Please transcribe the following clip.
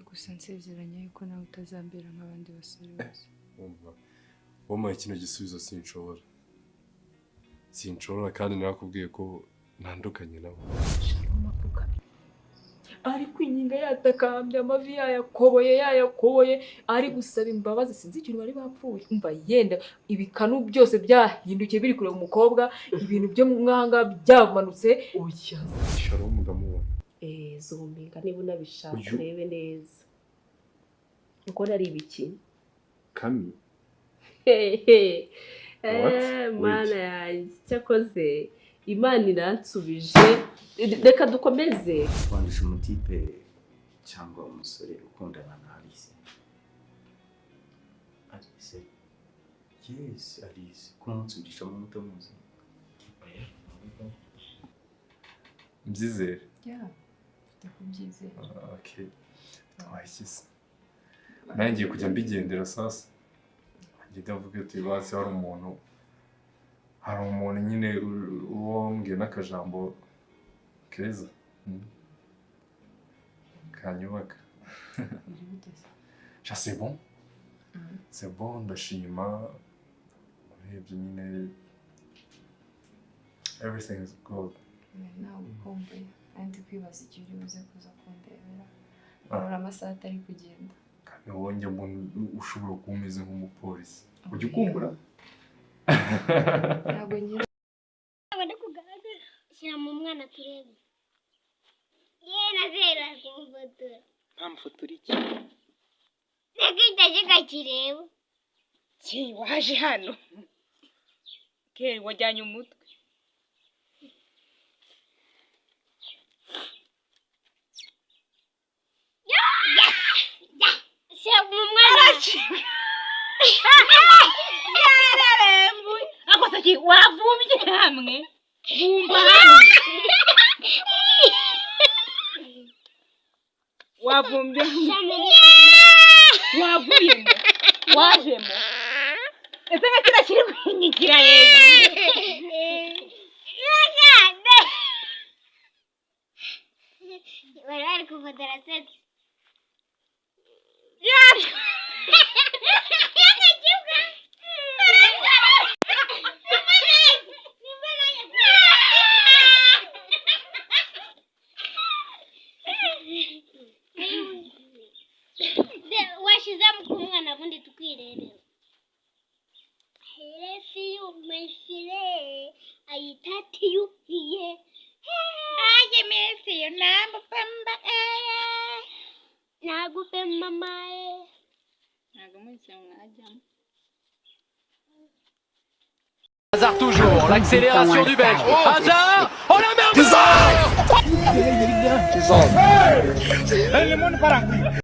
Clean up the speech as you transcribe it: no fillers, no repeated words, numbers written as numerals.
gusa nsezeranya yuko nawe utazambera nk'abandi basore bose. Umva wowe kino gisubizo sinshobora kandi narakubwiye ko ntandukanye nabo. Ari kwinyinga yatakambye amavi yayakoboye ari gusaba imbabazi sinzi ikintu bari bapfuye. Umva yenda ibikanu byose byahindukiye biri kure umukobwa ibintu byo mwanga byamanutse oya. Sharo umugamo. Zombinga niba unabishaka urebe neza. Uko nari ibiki? Kami. Mana yanjye cyakoze Imana iransubije. Reka dukomeze. Wandisha umutipe cyangwa umusore ukundana na Alice. Alice. Yes, Alice. Kunsubisha mu muto muzi. Mbyizere. Yeah. Ndakubyizera. Okay. Twahise. Nangiye kujya mbigendera sasa. Ngenda mvuga ati basi hari umuntu nyine uwombwe n'akajambo keza. Kanyubaka. Ja c'est bon. C'est bon ndashima. Urebye nyine everything is good. Nawe ukumbuye kandi kwibaza icyo uri buze kuza kundebera. Ahora amasaha atari kugenda. Kandi wonge ushobora kuba umeze nk'umupolisi. Ujya ukumbura? Ntabwo nyine. Abandi kugaragara shyira mu mwana turebe. Nazera kumufotora. Amufotora iki? Nakitaje kakireba. Ki waje hano? Keri wajyanye umutwe. Shyira mu mwana. Yararembu. Akosa ki wavumbye hamwe? Bumba hamwe. Wavumbye wavuyemo wajemo ese nakira kiri kwinyikira hejuru Bari kufotora seti washizamo kumwana bundi tukwirerera. Heresi umeshire ayitati yuhiye. aje mesi yo namba pamba Nagupe mamae. nagumutse mwajyamo. Hazard toujours, l'accélération du Belge. Hazard, oh la merde.